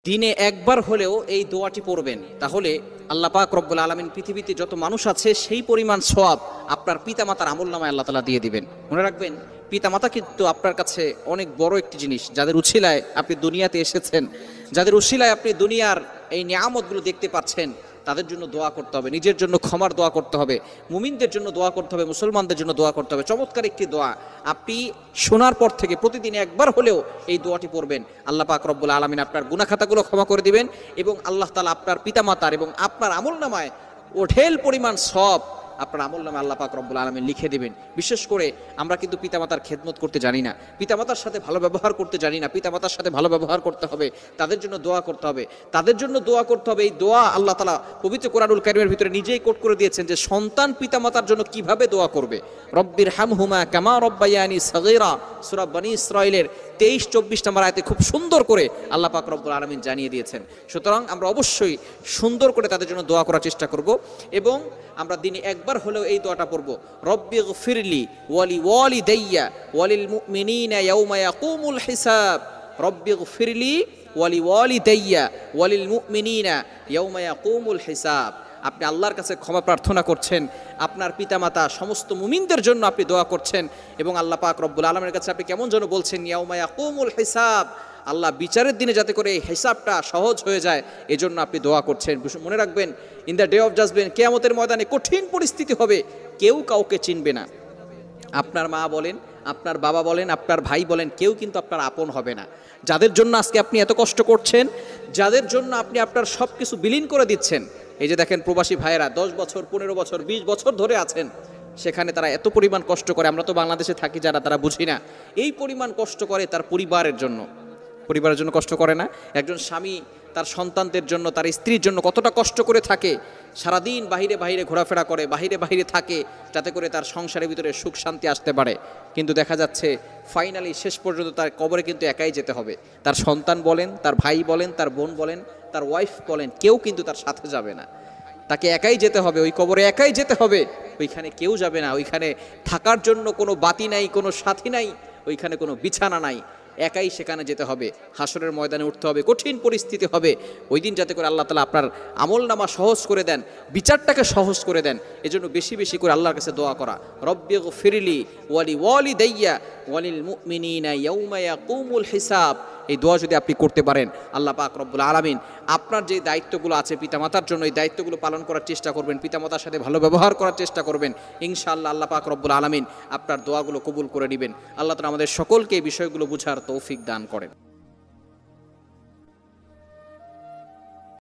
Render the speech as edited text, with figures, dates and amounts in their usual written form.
দিনে একবার হলেও এই দোয়াটি পড়বেন, তাহলে আল্লাহ পাক রব্বুল আলামিন পৃথিবীতে যত মানুষ আছে সেই পরিমাণ সওয়াব আপনার পিতামাতার আমলনামায় আল্লাহ তাআলা দিয়ে দিবেন। মনে রাখবেন, পিতামাতা কিন্তু আপনার কাছে অনেক বড় একটি জিনিস, যাদের উছিলায় আপনি দুনিয়াতে এসেছেন, যাদের উছিলায় আপনি দুনিয়ার এই নিয়ামতগুলো দেখতে পাচ্ছেন, তাদের জন্য দোয়া করতে হবে, নিজের জন্য ক্ষমার দোয়া করতে হবে, মুমিনদের জন্য দোয়া করতে হবে, মুসলমানদের জন্য দোয়া করতে হবে। চমৎকার একটি দোয়া, আপনি শোনার পর থেকে প্রতিদিন একবার হলেও এই দোয়াটি পড়বেন। আল্লাহ পাক রব্বুল আলামিন আপনার গুনাহ খাতাগুলো ক্ষমা করে দিবেন এবং আল্লাহ তাআলা আপনার পিতামাতার এবং আপনার আমলনামায় ওঢেল পরিমাণ সওয়াব আপনার আমলনামায় আল্লাহ পাক রব্বুল আলামিন লিখে দিবেন। বিশেষ করে আমরা কিন্তু পিতামাতার খেদমত করতে জানি না, পিতামাতার সাথে ভালো ব্যবহার করতে জানি না। পিতামাতার সাথে ভালো ব্যবহার করতে হবে, তাদের জন্য দোয়া করতে হবে, তাদের জন্য দোয়া করতে হবে। এই দোয়া আল্লাহ তাআলা পবিত্র কোরআনুল কারীমের ভিতরে নিজেই কোট করে দিয়েছেন যে সন্তান পিতামাতার জন্য কিভাবে দোয়া করবে। রব্বির হামহুমা কামা রব্বায়ানি সগীরা, সূরা বনী ইসরাঈলের 23-24 নম্বর আয়াতে খুব সুন্দর করে আল্লাহ পাক রব্বুল আলামিন জানিয়ে দিয়েছেন। সুতরাং আমরা অবশ্যই সুন্দর করে তাদের জন্য দোয়া করার চেষ্টা করব এবং আমরা দিনে একবার হলেও এই দোয়াটা পড়ব, রব্বিগফিরলি ওয়ালি ওয়ালিদাইয়া ওয়ালিল মুমিনিনা ইয়াউমা ইয়াকুমুল হিসাব। রব্বিগফিরলি ওয়ালি ওয়ালিদাইয়া ওয়ালিল মুমিনিনা ইয়াউমা ইয়াকুমুল হিসাব। আপনি আল্লাহর কাছে ক্ষমা প্রার্থনা করছেন, আপনার পিতামাতা সমস্ত মুমিনদের জন্য আপনি দোয়া করছেন এবং আল্লাহ পাক রব্বুল আলামিনের কাছে আপনি কেমন যেন বলছেন, ইয়াউমা ইয়াকুমুল হিসাব, আল্লাহ বিচারের দিনে যাতে করে এই হিসাবটা সহজ হয়ে যায় এজন্য আপনি দোয়া করছেন। মনে রাখবেন, in the day of judgement, কিয়ামতের ময়দানে কঠিন পরিস্থিতি হবে, কেউ কাউকে চিনবে না। আপনার মা বলেন, আপনার বাবা বলেন, আপনার ভাই বলেন, কেউ কিন্তু আপনার আপন হবে না। যাদের জন্য আজকে আপনি এত কষ্ট করছেন, যাদের জন্য আপনি আপনার সব কিছু বিলীন করে দিচ্ছেন, এই যে দেখেন প্রবাসী ভাইয়েরা 10 বছর 15 বছর 20 বছর ধরে আছেন, সেখানে তারা এত পরিমাণ কষ্ট করে, আমরা তো বাংলাদেশে থাকি যারা, তারা বুঝি না এই পরিমাণ কষ্ট করে তার পরিবারের জন্য। পরিবারের জন্য কষ্ট করে না? একজন স্বামী তার সন্তানদের জন্য, তার স্ত্রীর জন্য কতটা কষ্ট করে থাকে, সারাদিন বাহিরে বাহিরে ঘোরাফেরা করে, বাহিরে বাহিরে থাকে যাতে করে তার সংসারের ভিতরে সুখ শান্তি আসতে পারে। কিন্তু দেখা যাচ্ছে ফাইনালি শেষ পর্যন্ত তার কবরে কিন্তু একাই যেতে হবে। তার সন্তান বলেন, তার ভাই বলেন, তার বোন বলেন, তার ওয়াইফ বলেন, কেউ কিন্তু তার সাথে যাবে না। তাকে একাই যেতে হবে, ওই কবরে একাই যেতে হবে, ওইখানে কেউ যাবে না। ওইখানে থাকার জন্য কোনো বাতি নাই, কোনো সাথী নাই, ওইখানে কোনো বিছানা নাই, একাই সেখানে যেতে হবে। হাসরের ময়দানে উঠতে হবে, কঠিন পরিস্থিতি হবে। ওই দিন যাতে করে আল্লাহ তাআলা আপনার আমলনামা সহজ করে দেন, বিচারটাকে সহজ করে দেন, এজন্য বেশি বেশি করে আল্লাহর কাছে দোয়া করা, রব্বিগফিরলি ওয়ালি ওয়ালিদাইয়া ওয়ালিল মুমিনিনা ইয়াউমা ইয়াকুমুল হিসাব। এই দোয়া যদি আপনি করতে পারেন, আল্লাহ পাক রব্বুল আলামিন আপনার যে দায়িত্বগুলো আছে পিতামাতার জন্য, এই দায়িত্বগুলো পালন করার চেষ্টা করবেন, পিতামাতার সাথে ভালো ব্যবহার করার চেষ্টা করবেন, ইনশাআল্লাহ আল্লাহ পাক রব্বুল আলামিন আপনার দোয়াগুলো কবুল করে নেবেন। আল্লাহ তাআলা আমাদের সকলকে এই বিষয়গুলো বুঝার তৌফিক দান করেন।